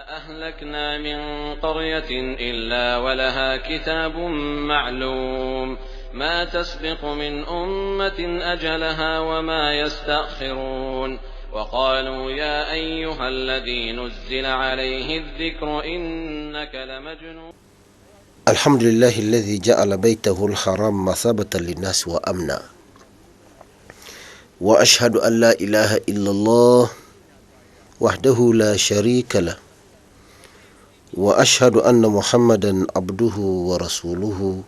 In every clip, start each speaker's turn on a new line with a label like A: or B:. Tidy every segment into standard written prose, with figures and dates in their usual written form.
A: أهلكنا من قرية إلا ولها كتاب معلوم ما تسبق من أمة أجلها وما يستأخرون وقالوا يا أيها الذي نزل عليه الذكر إنك لمجنون.
B: الحمد لله الذي جعل بيته الحرام مثابة للناس وأمنا، وأشهد أن لا إله إلا الله وحده لا شريك له، وأشهد أن محمدا عبده ورسوله.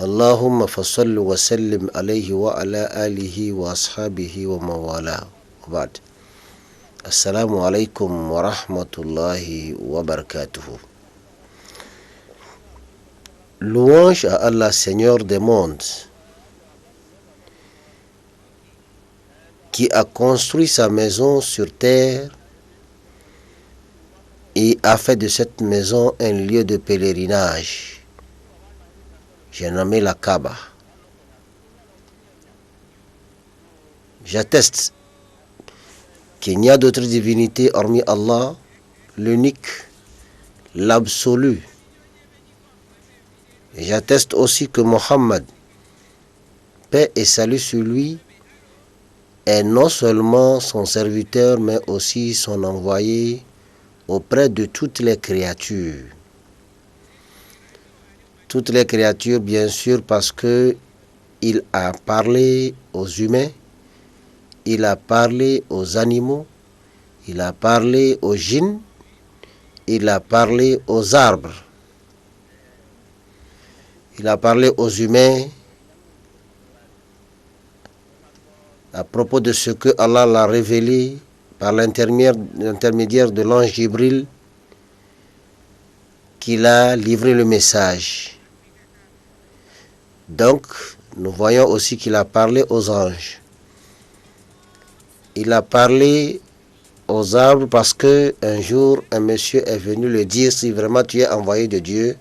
B: اللهم فصل وسلم عليه وعلى آله وأصحابه ومن والاه، وبعد. السلام عليكم ورحمة الله وبركاته. Louange à Allah, Seigneur des mondes, qui a construit sa maison sur terre et a fait de cette maison un lieu de pèlerinage. J'ai nommé la Kaaba. J'atteste qu'il n'y a d'autre divinité hormis Allah, l'unique, l'absolu. Et j'atteste aussi que Mohammed, paix et salut sur lui, est non seulement son serviteur, mais aussi son envoyé auprès de toutes les créatures. Toutes les créatures, bien sûr, parce que il a parlé aux humains, il a parlé aux animaux, il a parlé aux djinns, il a parlé aux arbres. Il a parlé aux humains à propos de ce que Allah l'a révélé par l'intermédiaire de l'ange Jibril, qu'il a livré le message. Donc, nous voyons aussi qu'il a parlé aux anges. Il a parlé aux arbres parce que un jour, un monsieur est venu le dire: si vraiment tu es envoyé de Dieu,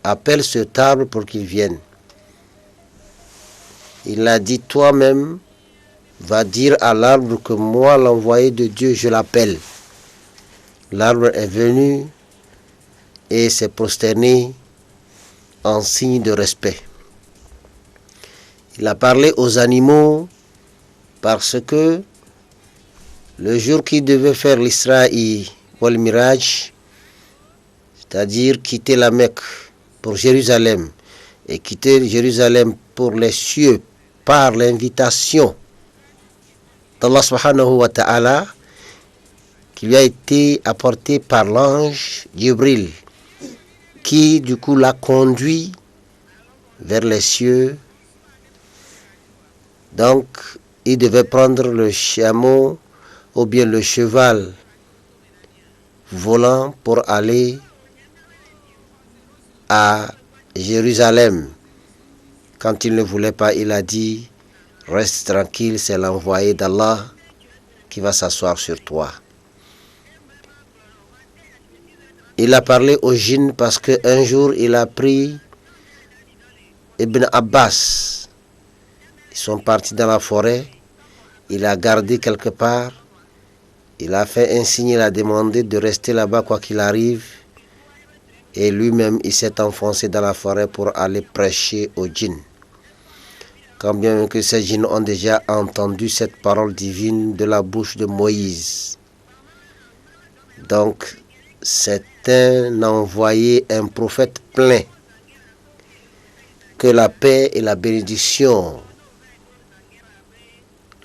B: appelle cet arbre pour qu'il vienne. Il a dit: toi-même, va dire à l'arbre que moi, l'envoyé de Dieu, je l'appelle. L'arbre est venu et s'est prosterné en signe de respect. Il a parlé aux animaux parce que le jour qu'il devait faire l'Isra wal Miraj, c'est-à-dire quitter la Mecque pour Jérusalem et quitter Jérusalem pour les cieux par l'invitation d'Allah subhanahu wa ta'ala, qui lui a été apportée par l'ange Jibril, qui du coup l'a conduit vers les cieux. Donc il devait prendre le chameau ou bien le cheval volant pour aller à Jérusalem. Quand il ne voulait pas, il a dit: reste tranquille, c'est l'envoyé d'Allah qui va s'asseoir sur toi. Il a parlé aux djinns parce qu'un jour il a pris Ibn Abbas. Ils sont partis dans la forêt, il a gardé quelque part, il a fait un signe, il a demandé de rester là-bas quoi qu'il arrive. Et lui-même, il s'est enfoncé dans la forêt pour aller prêcher aux djinns. Quand bien que ces djinns ont déjà entendu cette parole divine de la bouche de Moïse. Donc, c'est un envoyé, un prophète plein. Que la paix et la bénédiction,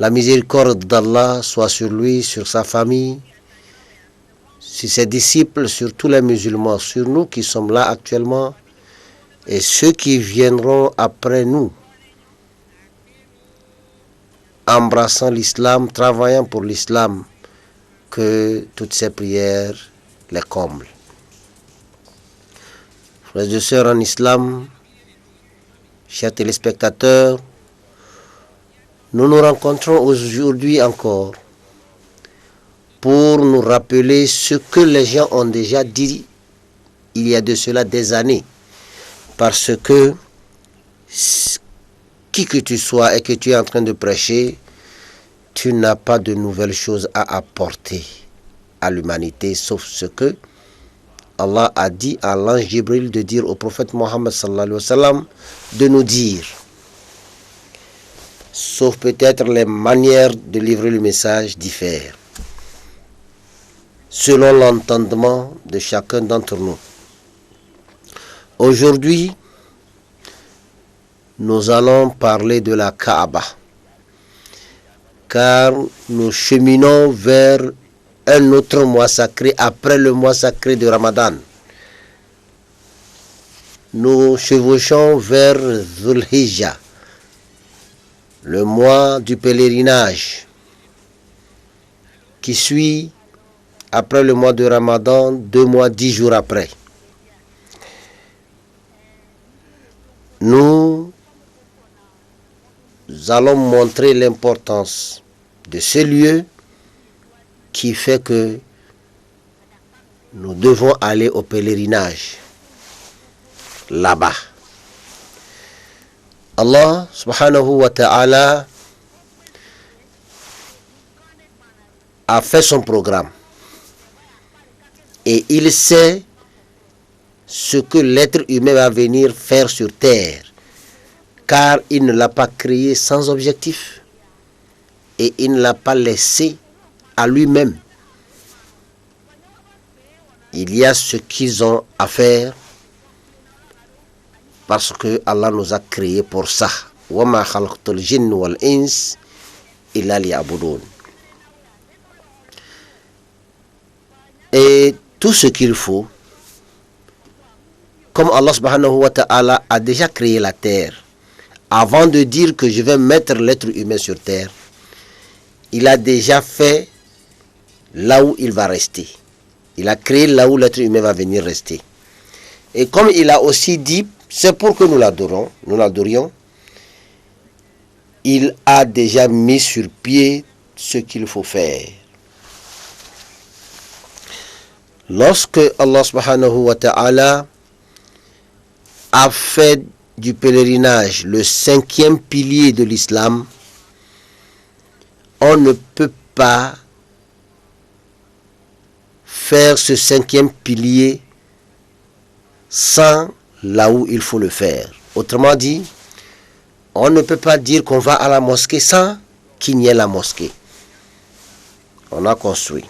B: la miséricorde d'Allah soit sur lui, sur sa famille, sur ses disciples, sur tous les musulmans, sur nous qui sommes là actuellement et ceux qui viendront après nous, embrassant l'islam, travaillant pour l'islam, que toutes ces prières les comblent. Frères et sœurs en islam, chers téléspectateurs, nous nous rencontrons aujourd'hui encore pour nous rappeler ce que les gens ont déjà dit il y a de cela des années. Parce que qui que tu sois et que tu es en train de prêcher, tu n'as pas de nouvelles choses à apporter à l'humanité, sauf ce que Allah a dit à l'ange Jibril de dire au prophète Mohammed sallallahu alayhi wa sallam de nous dire. Sauf peut-être les manières de livrer le message diffèrent, selon l'entendement de chacun d'entre nous. Aujourd'hui, nous allons parler de la Kaaba, car nous cheminons vers un autre mois sacré après le mois sacré de Ramadan. Nous chevauchons vers Dhul Hijjah, le mois du pèlerinage, qui suit après le mois de Ramadan, 2 mois, 10 jours après. Nous allons montrer l'importance de ce lieu qui fait que nous devons aller au pèlerinage là-bas. Allah subhanahu wa ta'ala a fait son programme et il sait ce que l'être humain va venir faire sur terre, car il ne l'a pas créé sans objectif et il ne l'a pas laissé à lui-même. Il y a ce qu'ils ont à faire parce que Allah nous a créés pour ça. Wa ma khalaqtul jinna wal ins illa liya'budun. Et tout ce qu'il faut, comme Allah subhanahu wa ta'ala a déjà créé la terre, avant de dire que je vais mettre l'être humain sur terre, il a déjà fait là où il va rester. Il a créé là où l'être humain va venir rester. Et comme il a aussi dit, c'est pour que nous l'adorions, il a déjà mis sur pied ce qu'il faut faire. Lorsque Allah subhanahu wa ta'ala a fait du pèlerinage le 5e pilier de l'islam, on ne peut pas faire ce 5e pilier sans là où il faut le faire. Autrement dit, on ne peut pas dire qu'on va à la mosquée sans qu'il y ait la mosquée. On a construit.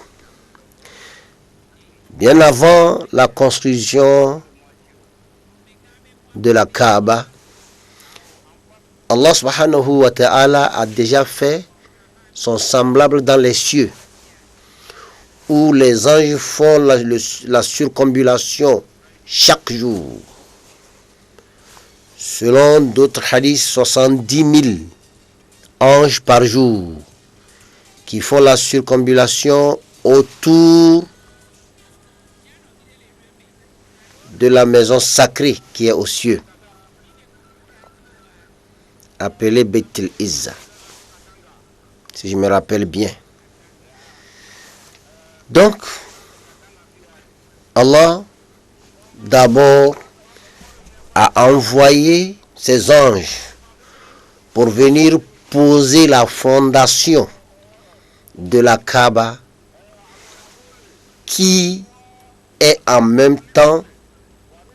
B: Bien avant la construction de la Kaaba, Allah subhanahu wa ta'ala a déjà fait son semblable dans les cieux, où les anges font la circumambulation chaque jour. Selon d'autres hadiths, 70 000 anges par jour qui font la circumambulation autour de la maison sacrée qui est aux cieux, appelée Beit el-Izza, si je me rappelle bien. Donc, Allah d'abord a envoyé ses anges pour venir poser la fondation de la Kaaba, qui est en même temps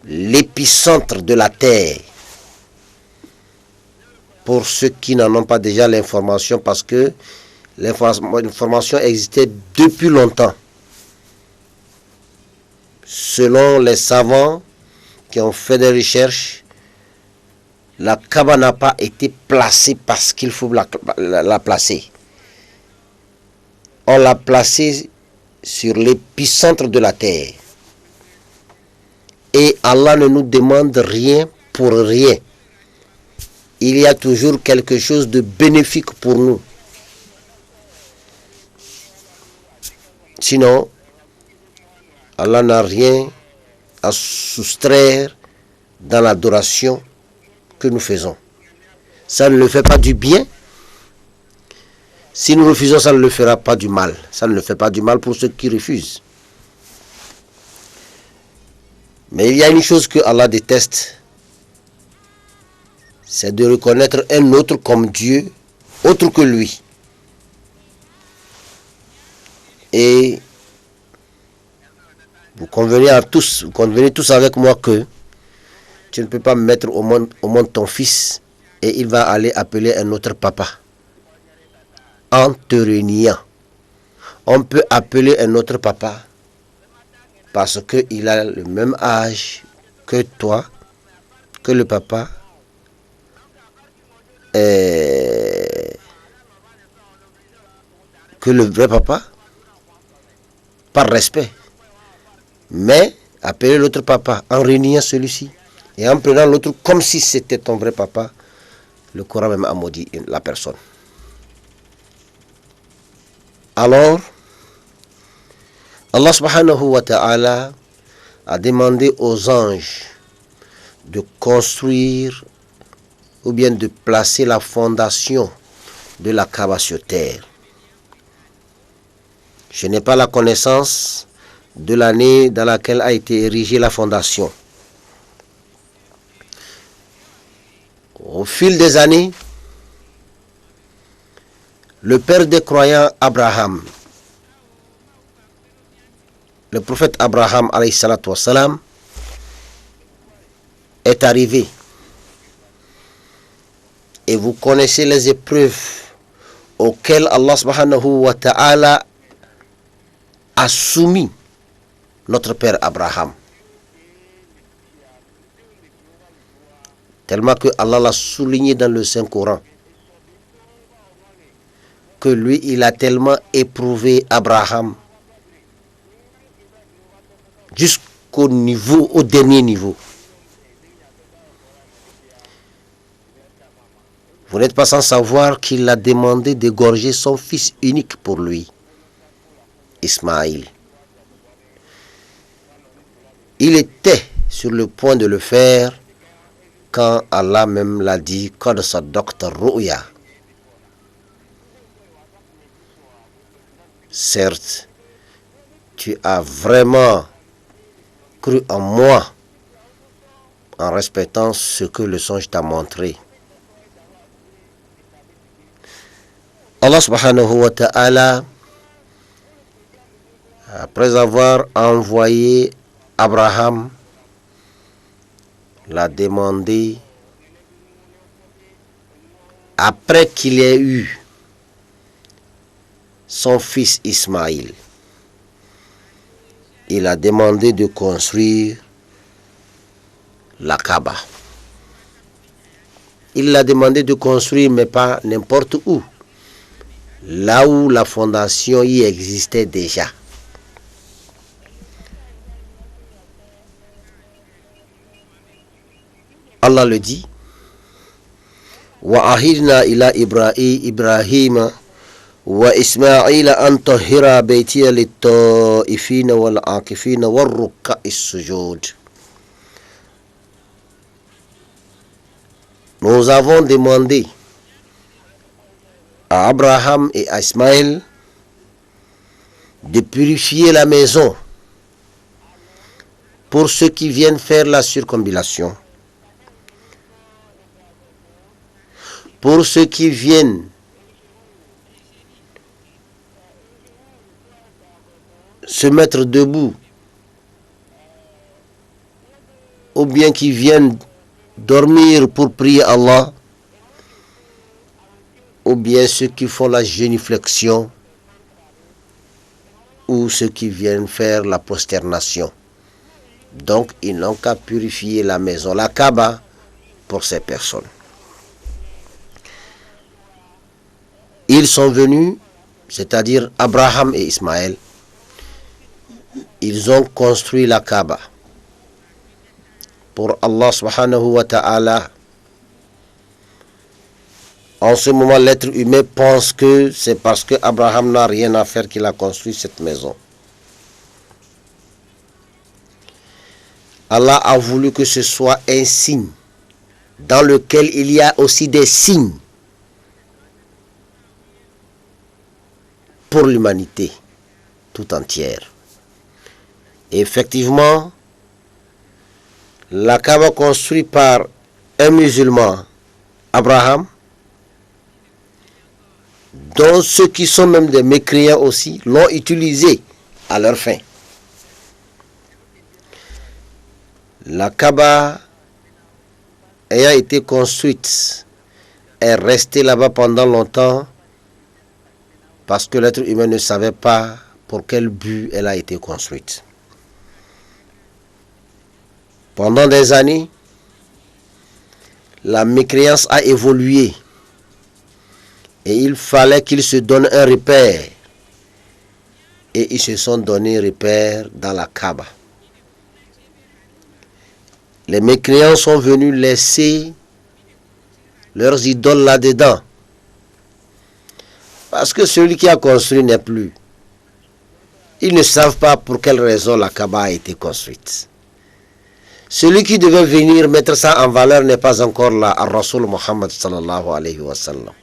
B: l'épicentre de la terre. Pour ceux qui n'en ont pas déjà l'information, parce que l'information existait depuis longtemps. Selon les savants qui ont fait des recherches, la Kaaba n'a pas été placée parce qu'il faut la placer. On l'a placée sur l'épicentre de la terre. Et Allah ne nous demande rien pour rien. Il y a toujours quelque chose de bénéfique pour nous. Sinon, Allah n'a rien à soustraire dans l'adoration que nous faisons. Ça ne le fait pas du bien. Si nous refusons, ça ne le fera pas du mal. Ça ne le fait pas du mal pour ceux qui refusent. Mais il y a une chose que Allah déteste, c'est de reconnaître un autre comme Dieu, autre que lui. Et vous convenez tous avec moi que tu ne peux pas mettre au monde ton fils et il va aller appeler un autre papa en te reniant. On peut appeler un autre papa parce qu'il a le même âge que toi, que le papa, que le vrai papa, par respect. Mais appeler l'autre papa en reniant celui-ci et en prenant l'autre comme si c'était ton vrai papa, le Coran même a maudit la personne. Alors, Allah subhanahu wa ta'ala a demandé aux anges de construire ou bien de placer la fondation de la Kaaba sur terre. Je n'ai pas la connaissance de l'année dans laquelle a été érigée la fondation. Au fil des années, le père des croyants, Abraham, le prophète Abraham alayhi salatu wassalam, est arrivé. Et vous connaissez les épreuves auxquelles Allah subhanahu wa ta'ala a soumis notre père Abraham. Tellement que Allah l'a souligné dans le Saint-Coran. Que lui, il a tellement éprouvé Abraham jusqu'au niveau, au dernier niveau. Vous n'êtes pas sans savoir qu'il a demandé d'égorger son fils unique pour lui, Ismaïl. Il était sur le point de le faire quand Allah même l'a dit, Qad saddaqta ru'ya. Certes, tu as vraiment cru en moi en respectant ce que le songe t'a montré. Allah subhanahu wa ta'ala, après avoir envoyé Abraham, l'a demandé, après qu'il ait eu son fils Ismaïl, il a demandé de construire la Kaaba. Il l'a demandé de construire, mais pas n'importe où. Là où la fondation y existait déjà. Allah le dit, wa ahidna ila Ibrahim wa Ismaïl an tahira baytiya lit-ta'ifina wal-aqifina war-ruk'is sujud. Nous avons demandé à Abraham et à Ismaël de purifier la maison pour ceux qui viennent faire la circumambulation, pour ceux qui viennent se mettre debout, ou bien qui viennent dormir pour prier Allah, ou bien ceux qui font la génuflexion, ou ceux qui viennent faire la prosternation. Donc, ils n'ont qu'à purifier la maison, la Kaaba, pour ces personnes. Ils sont venus, c'est-à-dire Abraham et Ismaël, ils ont construit la Kaaba pour Allah subhanahu wa ta'ala. En ce moment, l'être humain pense que c'est parce que Abraham n'a rien à faire qu'il a construit cette maison. Allah a voulu que ce soit un signe dans lequel il y a aussi des signes pour l'humanité tout entière. Et effectivement, la Kaaba construite par un musulman, Abraham, dont ceux qui sont même des mécréants aussi, l'ont utilisé à leur fin. La Kaaba ayant été construite est restée là-bas pendant longtemps parce que l'être humain ne savait pas pour quel but elle a été construite. Pendant des années, la mécréance a évolué et il fallait qu'ils se donnent un repère. Et ils se sont donné repère dans la Kaaba. Les mécréants sont venus laisser leurs idoles là-dedans. Parce que celui qui a construit n'est plus. Ils ne savent pas pour quelle raison la Kaaba a été construite. Celui qui devait venir mettre ça en valeur n'est pas encore là, Ar-Rasul Muhammad sallallahu alayhi wa sallam.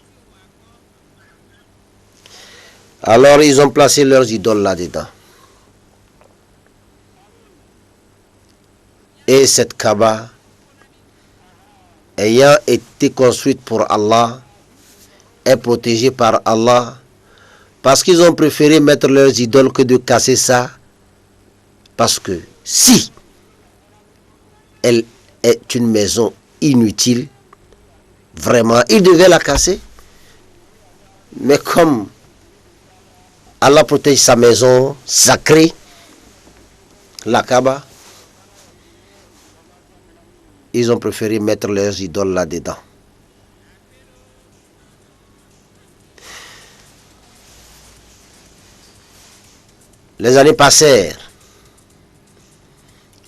B: Alors ils ont placé leurs idoles là-dedans. Et cette Kaaba, ayant été construite pour Allah, est protégée par Allah, parce qu'ils ont préféré mettre leurs idoles que de casser ça, parce que si elle est une maison inutile, vraiment, ils devaient la casser. Mais comme Allah protège sa maison sacrée, la Kaaba, ils ont préféré mettre leurs idoles là-dedans. Les années passèrent.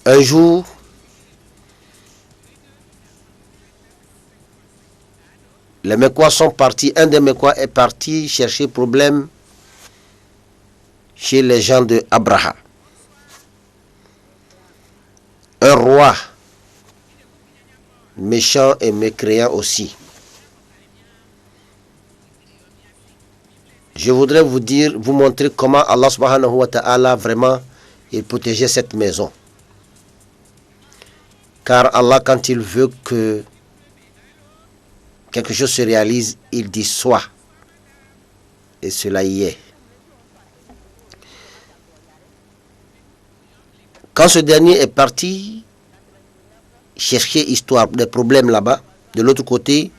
B: Un jour, les Mécois sont partis. Un des Mécois est parti chercher problème chez les gens de Abraha. Un roi méchant et mécréant aussi. Je voudrais vous montrer comment Allah subhanahu wa ta'ala vraiment il protégeait cette maison. Car Allah, quand il veut que quelque chose se réalise, il dit soit. Et cela y est. Quand ce dernier est parti chercher histoire des problèmes là-bas, de l'autre côté,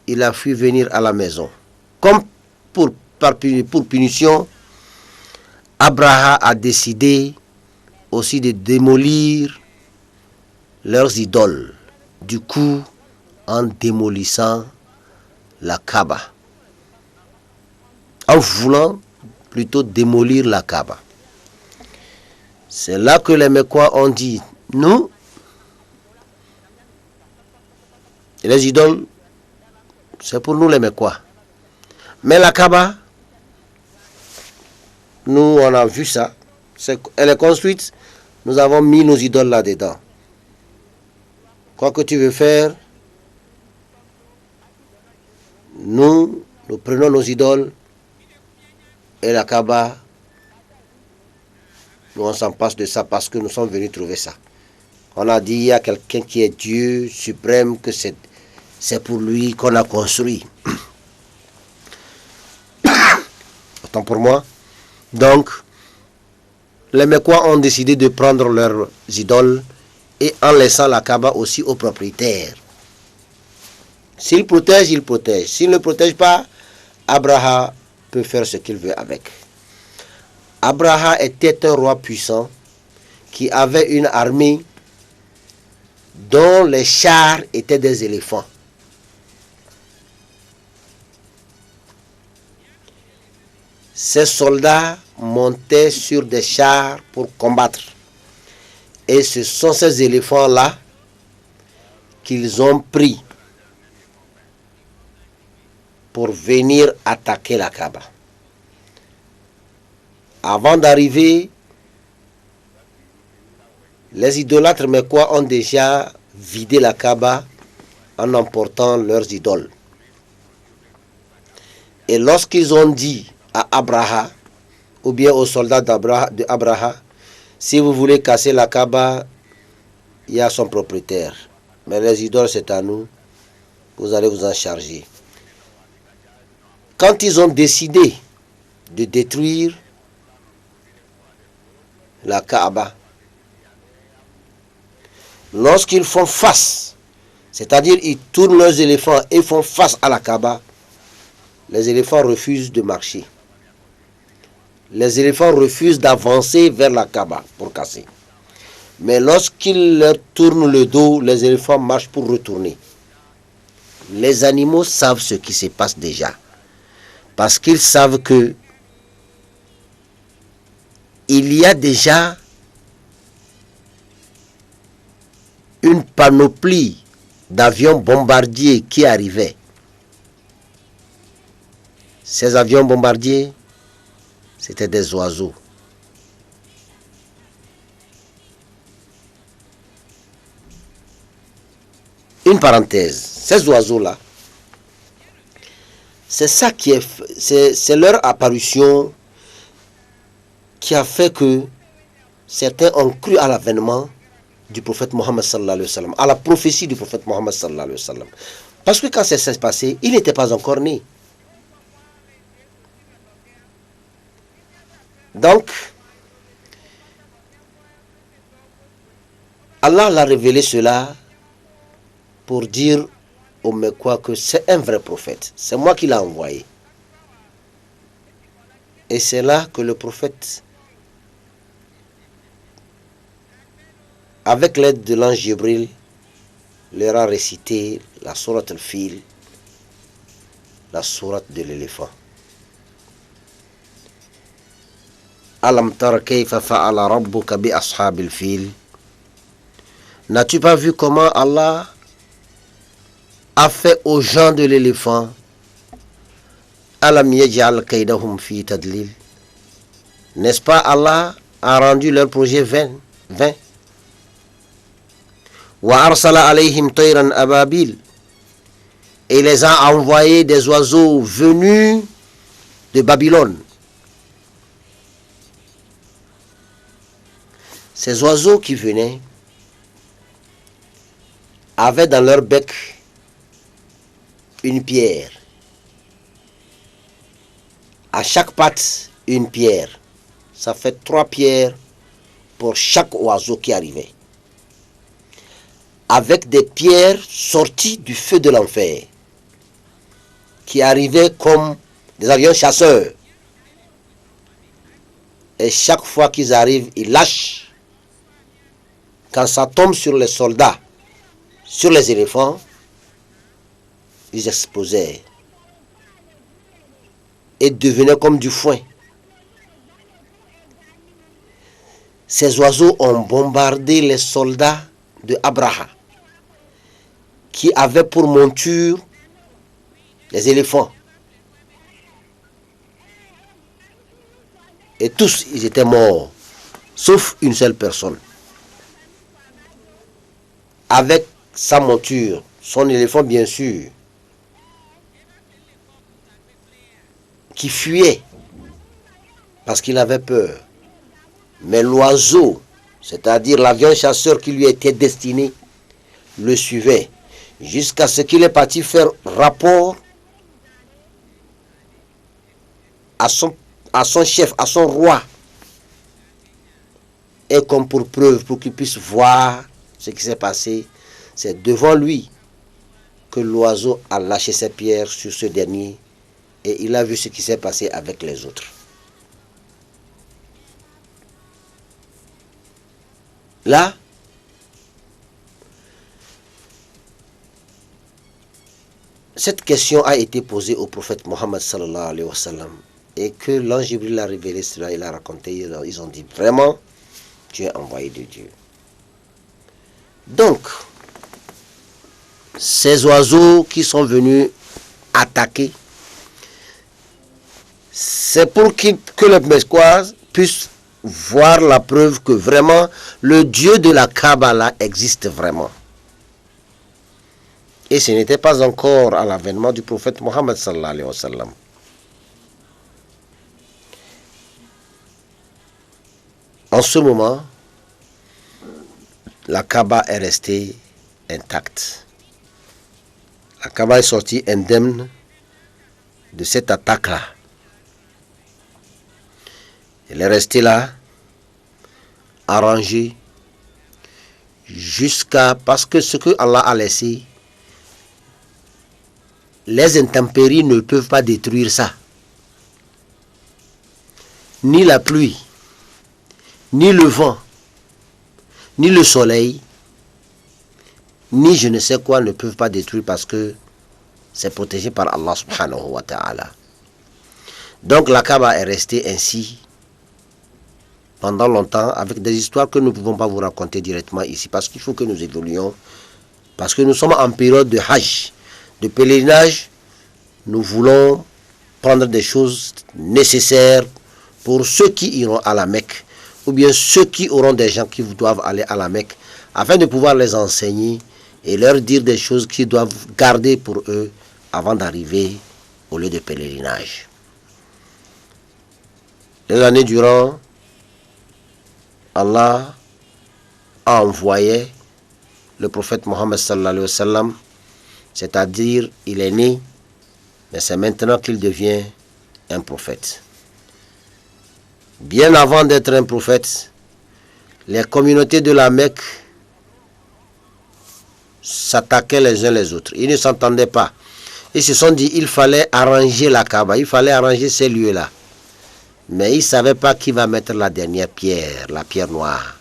B: il a fui venir à la maison. Comme pour punition, Abraha a décidé aussi de démolir leurs idoles. Du coup, en démolissant la Kaaba. En voulant plutôt démolir la Kaaba. C'est là que les Mécois ont dit, nous, les idoles, c'est pour nous les Mécois. Mais la Kaaba, nous on a vu ça, elle est construite, nous avons mis nos idoles là-dedans. Quoi que tu veux faire, nous prenons nos idoles et la Kaaba, nous on s'en passe de ça parce que nous sommes venus trouver ça. On a dit il y a quelqu'un qui est Dieu suprême, que c'est pour lui qu'on a construit. Autant pour moi. Donc, les Mécois ont décidé de prendre leurs idoles et en laissant la Kaaba aussi aux propriétaires. S'il protège, il protège. S'il ne protège pas, Abraha peut faire ce qu'il veut avec. Abraha était un roi puissant qui avait une armée dont les chars étaient des éléphants. Ces soldats montaient sur des chars pour combattre. Et ce sont ces éléphants-là qu'ils ont pris pour venir attaquer la Kaaba. Avant d'arriver, les idolâtres mécois ont déjà vidé la Kaaba en emportant leurs idoles. Et lorsqu'ils ont dit à Abraha, ou bien aux soldats d'Abraha, si vous voulez casser la Kaaba, il y a son propriétaire. Mais les idoles, c'est à nous. Vous allez vous en charger. Quand ils ont décidé de détruire la Kaaba, lorsqu'ils font face, c'est-à-dire ils tournent leurs éléphants et font face à la Kaaba, les éléphants refusent de marcher. Les éléphants refusent d'avancer vers la Kaaba pour casser. Mais lorsqu'ils leur tournent le dos, les éléphants marchent pour retourner. Les animaux savent ce qui se passe déjà. Parce qu'ils savent que il y a déjà une panoplie d'avions bombardiers qui arrivaient. Ces avions bombardiers, c'était des oiseaux. Une parenthèse, ces oiseaux-là, c'est ça qui c'est leur apparition qui a fait que certains ont cru à l'avènement du prophète Mohammed sallallahu alayhi wa sallam, à la prophétie du prophète Mohammed sallallahu alayhi wa sallam. Parce que quand ça s'est passé, il n'était pas encore né. Donc, Allah l'a révélé cela pour dire aux Mecquois que c'est un vrai prophète. C'est moi qui l'ai envoyé. Et c'est là que le prophète, avec l'aide de l'ange Jibril, leur a récité la sourate al-Fil, la sourate de l'éléphant. Alam tara kayfa fa'ala rabbuka bi ashabil fil. N'as-tu pas vu comment Allah a fait aux gens de l'éléphant? Alam yaj'al kaydahum fi tadlil. N'est-ce pas Allah a rendu leur projet vain? Wa arsala alayhim tayran ababil. Et les a envoyés des oiseaux venus de Babylone. Ces oiseaux qui venaient avaient dans leur bec une pierre. À chaque patte, une pierre. Ça fait 3 pierres pour chaque oiseau qui arrivait. Avec des pierres sorties du feu de l'enfer, qui arrivaient comme des avions chasseurs. Et chaque fois qu'ils arrivent, ils lâchent. Quand ça tombe sur les soldats, sur les éléphants, ils explosaient et devenaient comme du foin. Ces oiseaux ont bombardé les soldats de Abraha, qui avaient pour monture les éléphants. Et tous, ils étaient morts, sauf une seule personne. Avec sa monture, son éléphant bien sûr, qui fuyait parce qu'il avait peur. Mais l'oiseau, c'est-à-dire l'avion chasseur qui lui était destiné, le suivait jusqu'à ce qu'il est parti faire rapport à son chef, à son roi. Et comme pour preuve, pour qu'il puisse voir ce qui s'est passé, c'est devant lui que l'oiseau a lâché ses pierres sur ce dernier et il a vu ce qui s'est passé avec les autres. Là, cette question a été posée au prophète Mohammed sallallahu alayhi wa sallam et que l'ange Jibril a révélé cela, il a raconté, ils ont dit vraiment, tu es envoyé de Dieu. Donc, ces oiseaux qui sont venus attaquer, c'est pour que les Mecquois puissent voir la preuve que vraiment le Dieu de la Kabbala existe vraiment. Et ce n'était pas encore à l'avènement du prophète Mohammed sallallahu alayhi wa sallam. En ce moment, la Kaaba est restée intacte. La Kaaba est sortie indemne de cette attaque-là. Elle est restée là, arrangée, parce que ce que Allah a laissé, les intempéries ne peuvent pas détruire ça. Ni la pluie, ni le vent, ni le soleil, ni je ne sais quoi ne peuvent pas détruire parce que c'est protégé par Allah subhanahu wa ta'ala. Donc la Kaaba est restée ainsi pendant longtemps avec des histoires que nous ne pouvons pas vous raconter directement ici parce qu'il faut que nous évoluions, parce que nous sommes en période de Hajj, de pèlerinage. Nous voulons prendre des choses nécessaires pour ceux qui iront à la Mecque ou bien ceux qui auront des gens qui doivent aller à la Mecque afin de pouvoir les enseigner et leur dire des choses qu'ils doivent garder pour eux avant d'arriver au lieu de pèlerinage. Les années durant, Allah a envoyé le prophète Mohammed sallallahu alayhi wa sallam, c'est-à-dire il est né, mais c'est maintenant qu'il devient un prophète. Bien avant d'être un prophète, les communautés de la Mecque s'attaquaient les uns les autres. Ils ne s'entendaient pas. Ils se sont dit qu'il fallait arranger la Kaaba, il fallait arranger ces lieux-là. Mais ils ne savaient pas qui va mettre la dernière pierre, la pierre noire.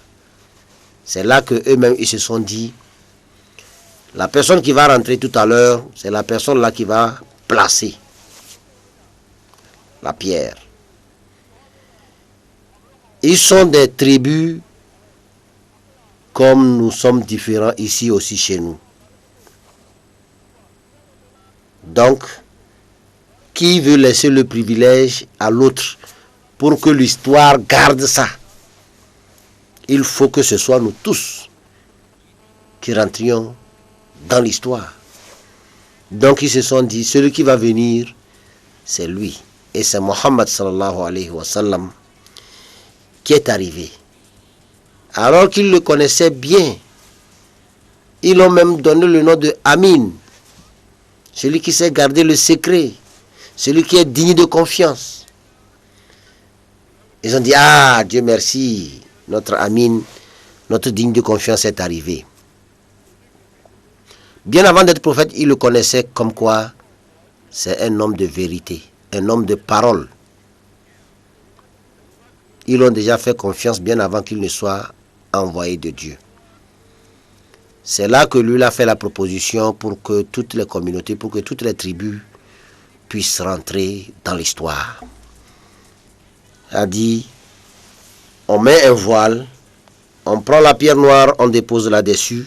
B: C'est là qu'eux-mêmes ils se sont dit, la personne qui va rentrer tout à l'heure, c'est la personne là qui va placer la pierre. Ils sont des tribus comme nous sommes différents ici aussi chez nous. Donc, qui veut laisser le privilège à l'autre pour que l'histoire garde ça? Il faut que ce soit nous tous qui rentrions dans l'histoire. Donc ils se sont dit, celui qui va venir, c'est lui. Et c'est Mohammed sallallahu alayhi wa sallam qui est arrivé. Alors qu'ils le connaissaient bien, ils l'ont même donné le nom de Amin, celui qui sait garder le secret, celui qui est digne de confiance. Ils ont dit, ah, Dieu merci, notre Amin, notre digne de confiance est arrivé. Bien avant d'être prophète, ils le connaissaient comme quoi c'est un homme de vérité, un homme de parole. Ils l'ont déjà fait confiance bien avant qu'il ne soit envoyé de Dieu. C'est là que lui a fait la proposition pour que toutes les communautés, pour que toutes les tribus puissent rentrer dans l'histoire. Il a dit, on met un voile, on prend la pierre noire, on dépose là-dessus,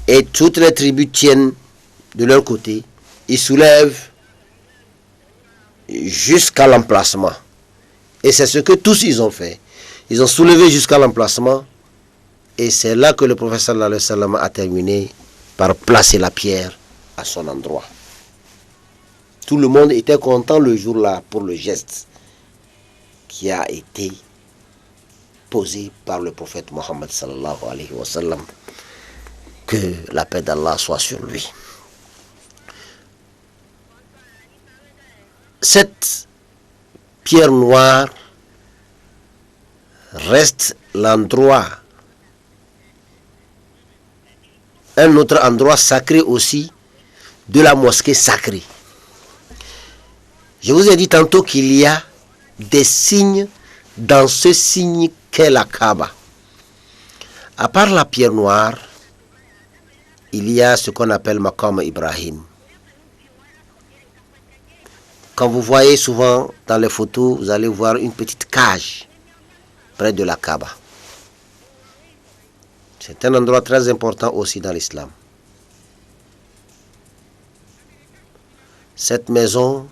B: et toutes les tribus tiennent de leur côté, ils soulèvent jusqu'à l'emplacement. Et c'est ce que tous ils ont fait. Ils ont soulevé jusqu'à l'emplacement, et c'est là que le prophète sallallahu alayhi wa sallam a terminé par placer la pierre à son endroit. Tout le monde était content le jour-là pour le geste qui a été posé par le prophète Mohammed sallallahu alayhi wa sallam. Que la paix d'Allah soit sur lui. Cette pierre noire reste l'endroit, un autre endroit sacré aussi de la mosquée sacrée. Je vous ai dit tantôt qu'il y a des signes dans ce signe qu'est la Kaaba. À part la pierre noire, il y a ce qu'on appelle Maqam Ibrahim. Quand vous voyez souvent dans les photos, vous allez voir une petite cage près de la Kaaba. C'est un endroit très important aussi dans l'islam. Cette maison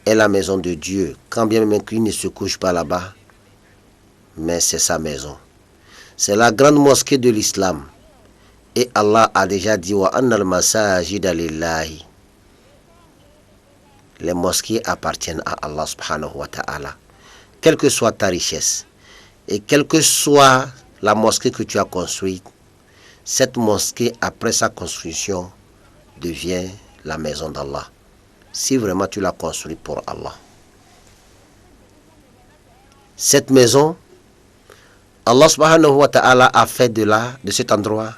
B: est la maison de Dieu, quand bien même qu'il ne se couche pas là-bas, mais c'est sa maison. C'est la grande mosquée de l'islam. Et Allah a déjà dit wa annal masajida lillahi. Les mosquées appartiennent à Allah subhanahu wa ta'ala. Quelle que soit ta richesse et quelle que soit la mosquée que tu as construite, cette mosquée après sa construction devient la maison d'Allah. Si vraiment tu l'as construite pour Allah. Cette maison, Allah subhanahu wa ta'ala a fait de cet endroit,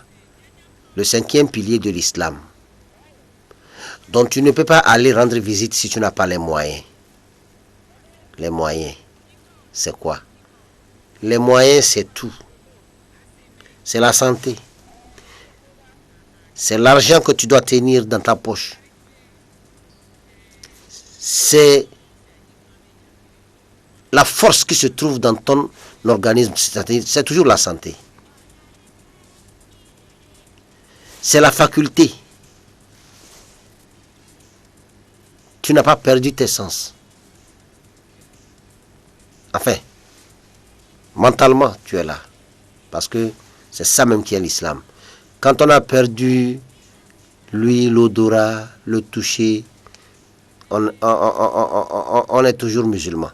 B: le 5e pilier de l'islam. Donc tu ne peux pas aller rendre visite si tu n'as pas les moyens. Les moyens, c'est quoi? Les moyens, c'est tout. C'est la santé. C'est l'argent que tu dois tenir dans ta poche. C'est la force qui se trouve dans ton organisme, c'est toujours la santé. C'est la faculté. Tu n'as pas perdu tes sens. Enfin, mentalement, tu es là. Parce que c'est ça même qui est l'islam. Quand on a perdu l'huile, l'odorat, le toucher, on est toujours musulman.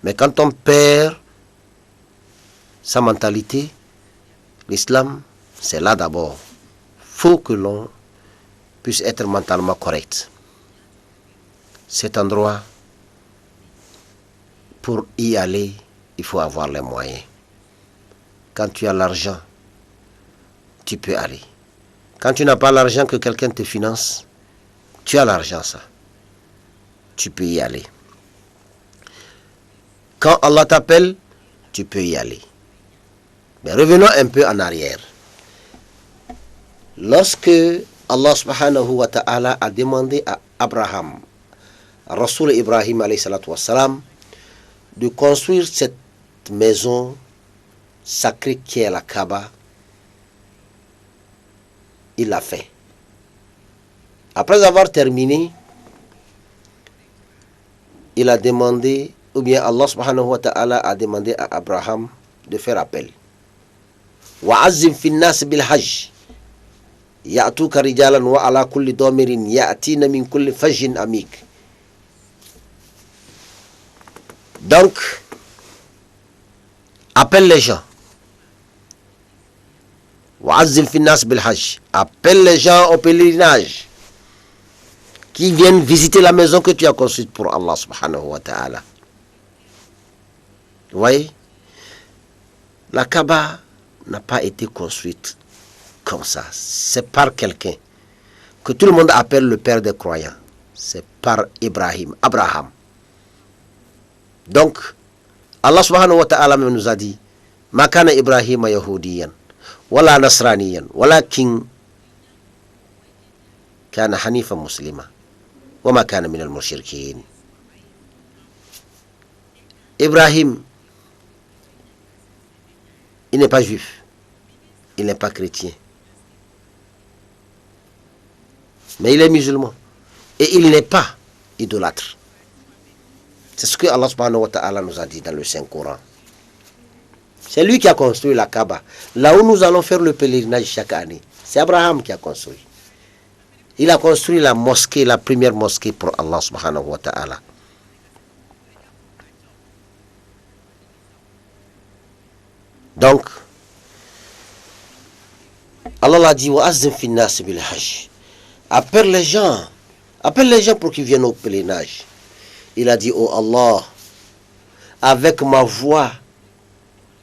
B: Mais quand on perd sa mentalité, l'islam, c'est là d'abord. Il faut que l'on puisse être mentalement correct. Cet endroit, pour y aller, il faut avoir les moyens. Quand tu as l'argent, tu peux aller. Quand tu n'as pas l'argent que quelqu'un te finance, tu as l'argent, ça. Tu peux y aller. Quand Allah t'appelle, tu peux y aller. Mais revenons un peu en arrière. Lorsque Allah subhanahu wa ta'ala a demandé à Abraham, à Rasoul Ibrahim alayhi salatu wassalam, de construire cette maison sacrée qui est la Kaaba, il l'a fait. Après avoir terminé, il a demandé, ou bien Allah subhanahu wa ta'ala a demandé à Abraham de faire appel. وَعَزِّمْ فِي النَّاسِ بِالْحَجِّ يَأْتُوكَ رِجَالًا وَعَلَى كُلِّ ضَامِرٍ يَأْتِينَ مِنْ كُلِّ فَجٍّ عَمِيقٍ. Donc, appelle les gens. وَعَزِّمْ فِي النَّاسِ بِالْحَجِّ. Appelle les gens au pèlerinage qui viennent visiter la maison que tu as construite pour Allah subhanahu wa ta'ala. Vous voyez? La Kaaba n'a pas été construite comme ça. C'est par quelqu'un que tout le monde appelle le père des croyants. C'est par Abraham. Donc, Allah subhanahu wa ta'ala nous a dit, Ma kana Ibrahim yahudiyan, wala nasraniyan, walakin kana hanifan muslima, wa ma kana min al-mushrikin. Ibrahim, il n'est pas juif, il n'est pas chrétien, mais il est musulman et il n'est pas idolâtre. C'est ce que Allah subhanahu wa ta'ala nous a dit dans le Saint-Coran. C'est lui qui a construit la Kaaba. Là où nous allons faire le pèlerinage chaque année, c'est Abraham qui a construit. Il a construit la mosquée, la première mosquée pour Allah subhanahu wa ta'ala. Donc, Allah l'a dit, وَأَذِّنْ فِي النَّاسِ بِالْحَجِّ. Appelle les gens pour qu'ils viennent au pèlerinage. Il a dit, oh Allah, avec ma voix,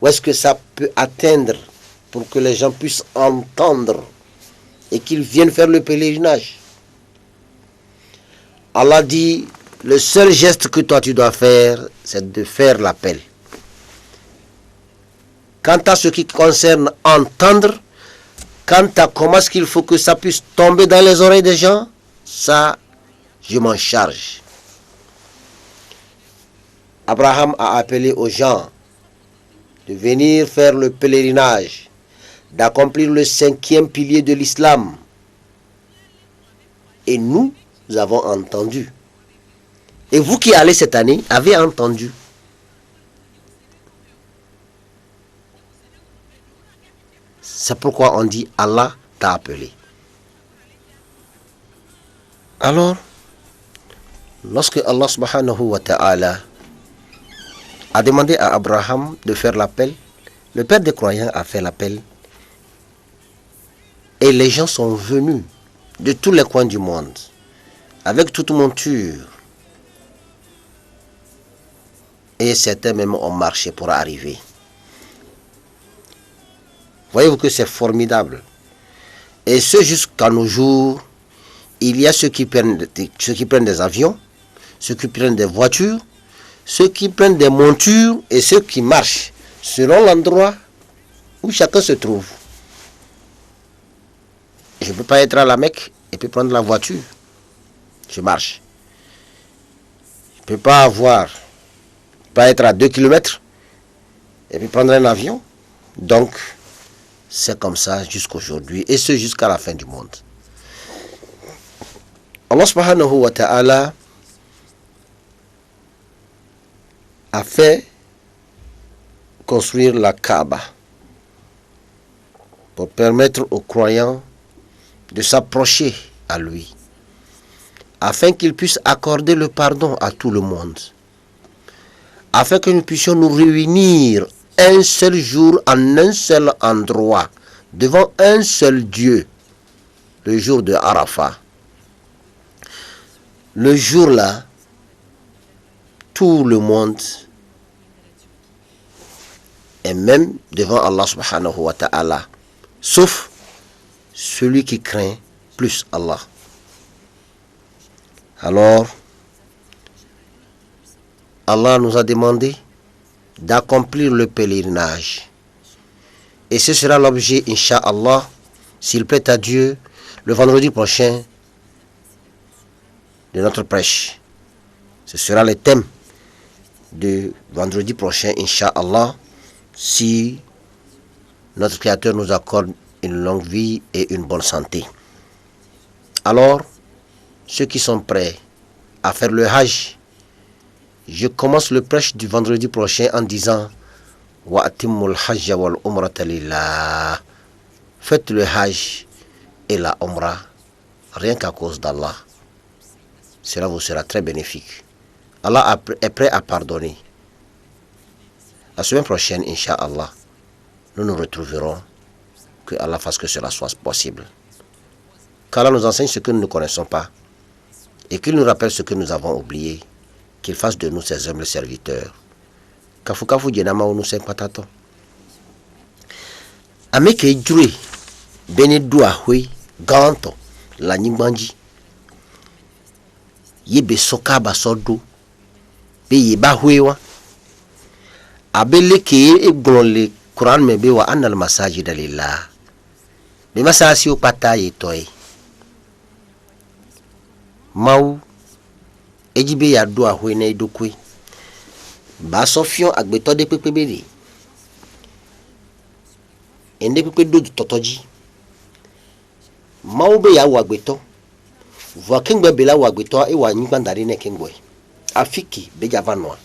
B: où est-ce que ça peut atteindre pour que les gens puissent entendre et qu'ils viennent faire le pèlerinage? Allah dit, le seul geste que toi tu dois faire, c'est de faire l'appel. Quant à ce qui concerne entendre, quant à comment est-ce qu'il faut que ça puisse tomber dans les oreilles des gens, ça, je m'en charge. Abraham a appelé aux gens de venir faire le pèlerinage, d'accomplir le 5e pilier de l'islam. Et nous avons entendu. Et vous qui allez cette année, avez entendu. C'est pourquoi on dit Allah t'a appelé. Alors, lorsque Allah subhanahu wa ta'ala a demandé à Abraham de faire l'appel, le père des croyants a fait l'appel et les gens sont venus de tous les coins du monde avec toute monture et certains même ont marché pour arriver. Voyez-vous que c'est formidable. Et ce jusqu'à nos jours, il y a ceux qui prennent des avions, ceux qui prennent des voitures, ceux qui prennent des montures et ceux qui marchent selon l'endroit où chacun se trouve. Je ne peux pas être à la Mecque et puis prendre la voiture. Je marche. Je ne peux pas être à 2 km et puis prendre un avion. Donc, c'est comme ça jusqu'aujourd'hui et ce jusqu'à la fin du monde. Allah subhanahu wa ta'ala a fait construire la Kaaba pour permettre aux croyants de s'approcher à lui, afin qu'il puisse accorder le pardon à tout le monde, afin que nous puissions nous réunir un seul jour en un seul endroit, devant un seul Dieu, le jour de Arafat. Le jour-là, tout le monde est même devant Allah subhanahu wa ta'ala, sauf celui qui craint plus Allah. Alors, Allah nous a demandé d'accomplir le pèlerinage. Et ce sera l'objet, Inch'Allah, s'il plaît à Dieu, le vendredi prochain de notre prêche. Ce sera le thème de vendredi prochain, Inch'Allah, si notre Créateur nous accorde une longue vie et une bonne santé. Alors, ceux qui sont prêts à faire le Hajj, je commence le prêche du vendredi prochain en disant Wa atimmul hajja wal umrata lillah. Faites le Hajj et la Umrah rien qu'à cause d'Allah. Cela vous sera très bénéfique. Allah est prêt à pardonner. La semaine prochaine, Inch'Allah, nous nous retrouverons. Que Allah fasse que cela soit possible. Qu'Allah nous enseigne ce que nous ne connaissons pas et qu'il nous rappelle ce que nous avons oublié. Qu'il fasse de nous ses humbles serviteurs. Kafu kafu jenama ou nous sommes patato. Ameke jure benedua hui ganto la nyimbanji. Yebe soka basodo be yeba huewa. Abele ke e glonle Quran mebe wa anal masajida lillah. Be masasi o pata yetoy. Mau ejibe ya do ahwe na idokwe. Ba sofion agbeto de pepebere. Ende pepe do totoji. Mau be ya wa agbeto. Vo kengbe be la wa agbeto e wa nyibandari ne kengwe. Afiki be javanwa.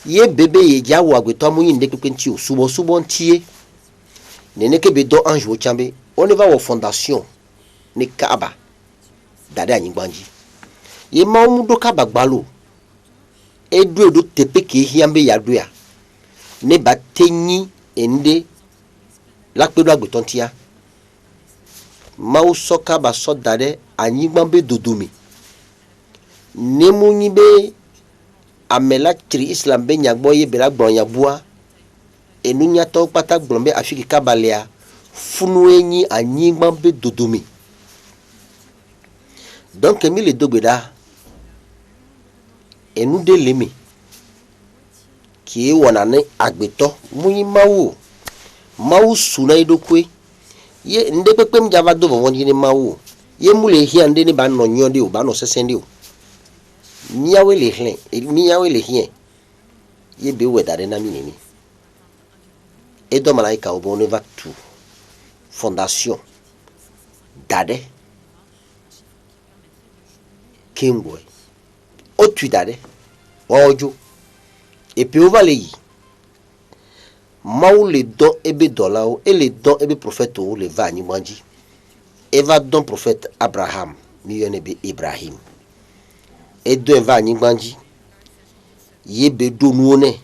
B: Ye bebe ye ja wa agbeto mu yinde pepe nti o subo ntie. Nene ke be do ange wo chambe. On va au fondation ne Kaaba. Dade anyigbanji. Ye ma omudo Kaaba gbalo. Edu edu tepe ke hiambe yadu ya. Ne batenyi ende lakpedo agbetontia. Ma uso Kaaba so dade anyigbanbe dodumi. Ne munyibe amela tri Islam be nyagbo ye bela gbon yabua. Enu nyato pata gbonbe afiki Kaaba lea. Funu enyi anyigbanbe dodumi. Donc emi le dogbeda enu de lemi ki e wonane agbeto muyi mawu suna idokwe ye nde pepe mjava do wonji ni mawu ye mule hia nde ni ba no nyonde o ba no sesende o miawe le hien ye be wedare na minini e do malaika obo ne va tout fondation dade Kingboy. Otu dade. Waojo. Et puis on va les y. Maou le don ebe dolao et le don ebe prophète ou le va ni manji. Eva don prophète Abraham. Miyon ebe Ibrahim. Et don va ni manji. Yebe donouone.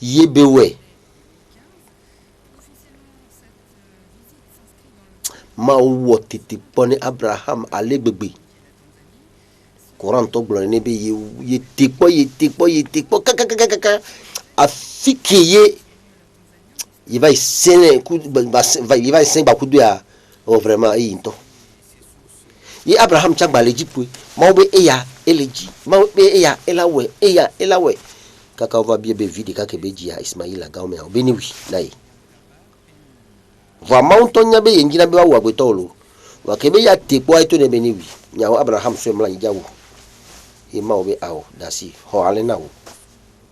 B: Yebe we. Maou wotete pone Abraham ale bebe. Coran to blonne be ye tikpo kaka afiki ye il va essayer il va essayer beaucoup de vraiment into yi Abraham chagba leji pu ma obe eya eleji ma obe eya elawe kaka va bien be vide kaka beji ya Ismaïla ga o me obe ni wi nai va mountain be yinjina be wa gbetolo wa kebe ya tepo aito ne be ni wi nya Abraham so mla njawo e ma obe awo dasi ho ale na wo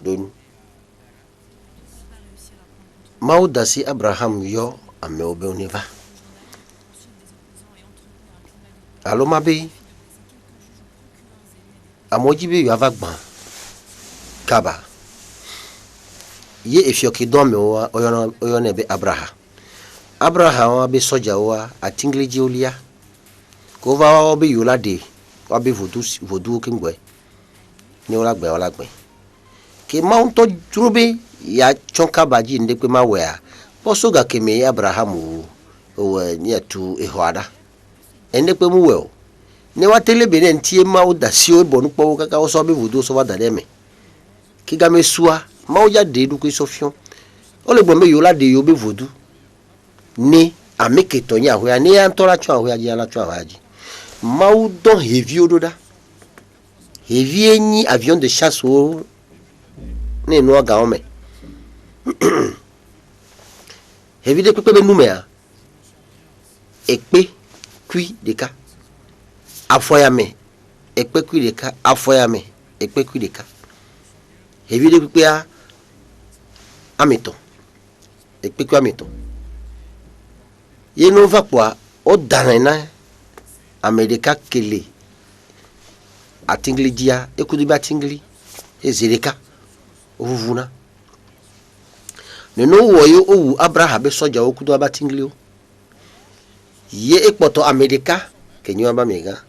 B: don ma dasi Abraham yo ame obe oneva alo mabe amoji be yo avagban kaba ye efioki don me wa oyo na be Abraham wa be soja wa atingleji olia ko va wa be yola de wa be vodu kingwe ni ola gbe ke mount jurube ya chonka baji nde pe mawea poso ga keme Abraham o ni atu ehwada ende pe mu we ne wa telebe ne ntie ma o da si o bonu po kaka o so be vodu so wa da deme ki ga mesua ma o ja de du ko sofion o le gbo me yola de yo be vodu ni ameke to nya ho ya ni antora cho ho ya ji ala cho ho ya ji ma o don heavy ododa heavy enyi avion de chasse o ne no ga o me heavy de pepe be numea ekpe kui deka afoyame ekpe kui deka afoyame ekpe kui deka heavy de pepe a amito ekpe kui amito ye no va kwa o danena Amerika kele atingli dia ekudu ba tingli ezereka ovuvuna no woyo owu Abraham be soja okudu ba tingli o ye ekpoto Amerika kenyo ba mega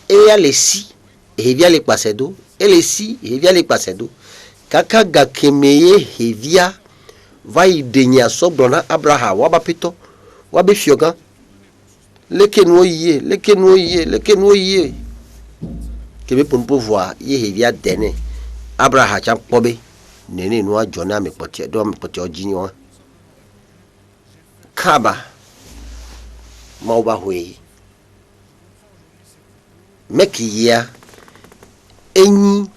B: e ya lesi e via le pasedo e lesi e via le pasedo kaka ga kemeye hevia vai denya sobrona Abraham wa ba pito wa be fioga lekenu ye kebe pour pouvoir ye hevia dene Abraham cha pobe nene no ajona me potie do me potie ojini wa kaba mauba hwe mekiya enyi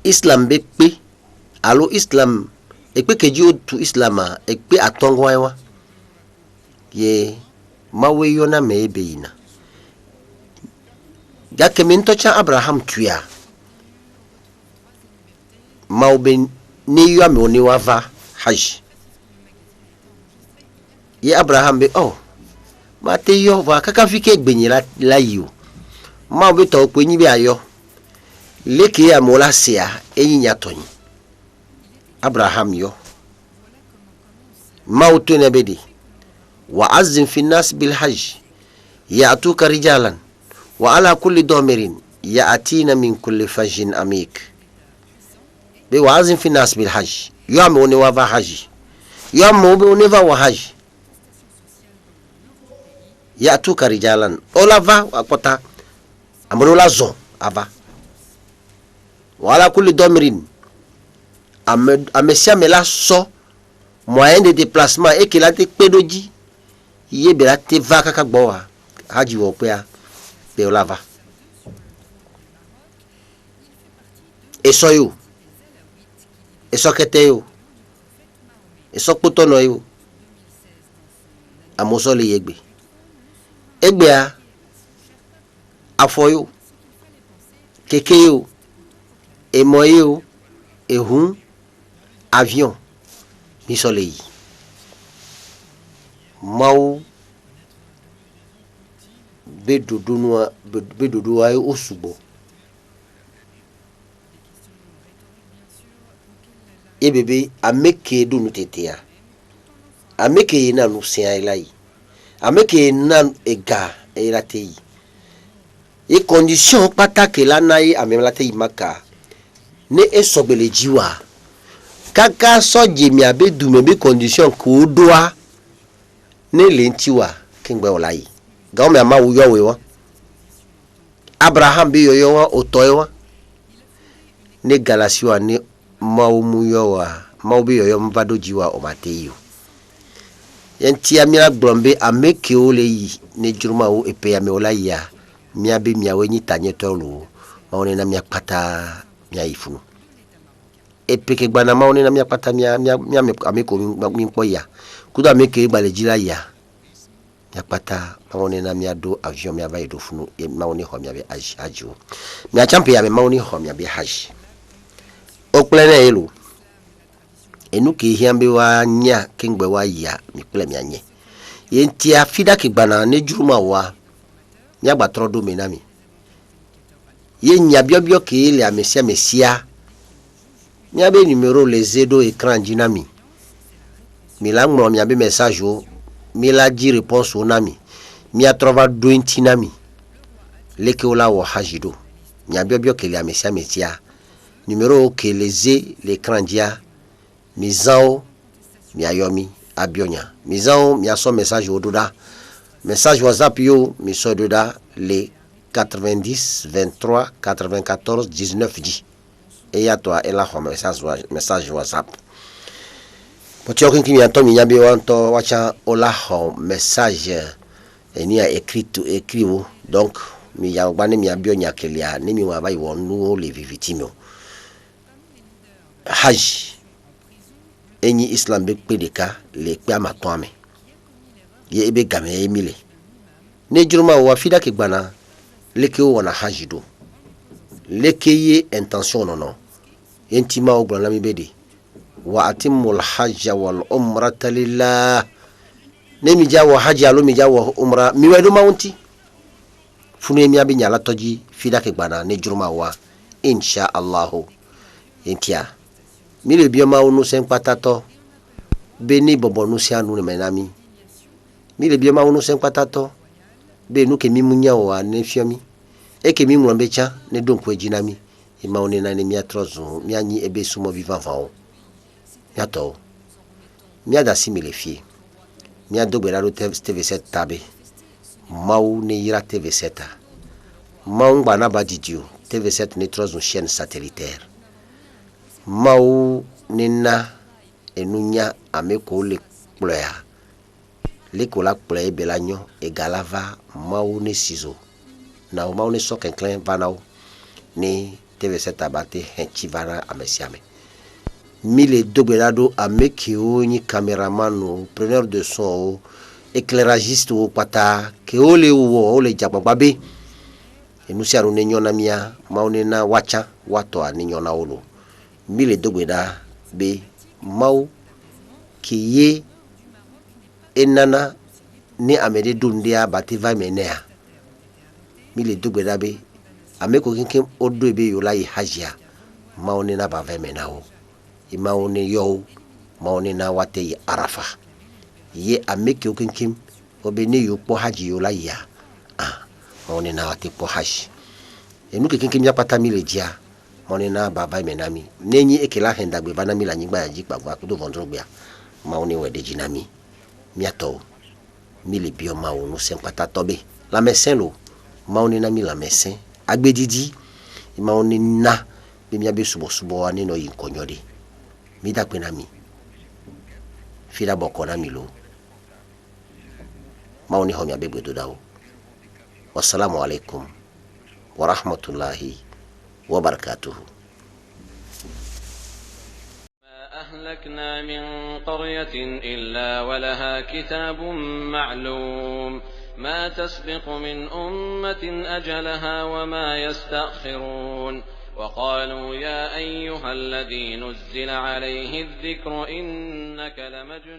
B: Islam be pe alo Islam ekpe keji otu Islama ekpe atongwa wa ye mawe yona me ebeina ya kemento cha Abraham tuya maube ni yo ame oni wava hajj ye Abraham be mate yo va kaka fike gbenyira la yo maube to pe nyi be ayo leke ya mola sia enyinya tonyi Abraham yo mautu ne bedi wa azim fi nas bil hajj ya'tuka rijalan wa ala kulli domirin ya'tina min kulli fajin amik be wa azim fi nas bil hajj yo ame oni wa va hajj yo ame oni va wa hajj ya'tuka rijalan olava akota amono la zon ava wa ala kulli domirin amesia mela so moyen de déplacement et qu'il a été pédoji ye bela te va kaka gbowa haji wo pe a be olava eso yo eso kete yo eso potono yo amoso le yegbe egbe a afoyo keke yo emoyo ehun avion mi soleil mau bedodo ay osubo e bebe ameke do nu tetea ameke na nu se ai ameke na ega e latei e condition patake la nai amelatei maka ne esogbele jiwa kaka soje mi abedu me be condition ko doa ne lentiwa kingbe olai ga me ama wuyo we wa Abraham bi yoyo wa otoyo wa ne galasiwa ne mawumuyo wa maubi yo mbado jiwa omateyo yenti amira glombe ameke ole yi ne juruma o epe ya me ola ya miabe miawenyi tanyetolo maone na miakpata mia ifunu epeke gbana maone na miakpata mia ameko minkpo ya kuda ameke gbalejira ya miakpata maone na miado avion mia ba idofunu maone ho mia be haji mia champe ya me maone ho mia be haji oklene elu enuke hiambe wa nya kengbe wa ya mikple mianye yenti afida ke gbana ne juruma wa nya gbatrodo menami ye nya biobio ke ile amesia nya be numéro les edo écran dinami mi la ngmo mi abe message o mi la di réponse o nami mi a trova 20 nami leke ola wo hajido nya biobio ke ile amesia numéro ke les l'écran dia mizao mi ayomi abionya mizao mi aso message o doda message WhatsApp yo mi so doda le 90 23 94 19 10 et ya toi et la message WhatsApp potio kinki mi anto mi nyabe wanto wacha ola ho message eni a écrit o donc mi ya gbani mi abionya kelia ni mi wa bai wonu le vivitimo haj enyi islam be pedeka le pe amatome ye ebe game emile ne juruma wa fida ke gbana leke wana hajido leke ye intention non yentima o gbana mi bede wa atimul hajja wal umrata lillah ne mi jawo haji alo mi jawo umra mi wedo maunti funu mi abi nyala toji fida ke gbana ne juruma wa insha Allah yentia mi le bioma unu sen patato beni bobonu si anu ne menami mi le bioma unu sen patato be nu ke mi munya wa ne fiami e ke mi mu ambecha ne donko ejinami e ma one na ne mi atrozo mi anyi ebe sumo vivant vao mi ato mi ada simile fie mi adogbera ro TV7 tabe mau ne ira TV7 mau ngba na ba didio TV7 ne trozo chaîne satellitaire mau nina enunya ameko le ploya l'école play belanyo et galava mau ne sizo na o mau ne sok enclin vanao ni TV7 abate henchivana amesiame mille doberado ameki o ni cameraman o preneur de son o éclairagiste o pata ke ole o le jabababe enusia ro ne nyona mia mau ne na wacha wato ani nyona olo mille dogbeda be mau kiye enana ni amede dundia bativa menea mille dogbeda be ameko kinkin odo ebe yola yi hajia maone na ba vemenao imaone yo maone na wate yi arafa ye ameke kinkin obeni yo po haji yola ya maone na wate po haji enuke kinkin ya pata mille dia maone na ba menami nenyi ekela henda gbe bana mila nyigba ya jikpa gba kudo vondrobia maone wede jinami miato mille bio maonu sempata tobe la mesin lo maone na mila mesin agbedidi maone na be miabe subo ani no yinkonyode mi da pe na mi fira boko na mi lo maone ho mi abegbe do dawo wassalamu alaikum wa rahmatullahi wa barakatuh.
A: أهلكنا من قرية إلا ولها كتاب معلوم ما تسبق من أمة أجلها وما يستأخرون وقالوا يا أيها الذي نزل عليه الذكر إنك لمجنون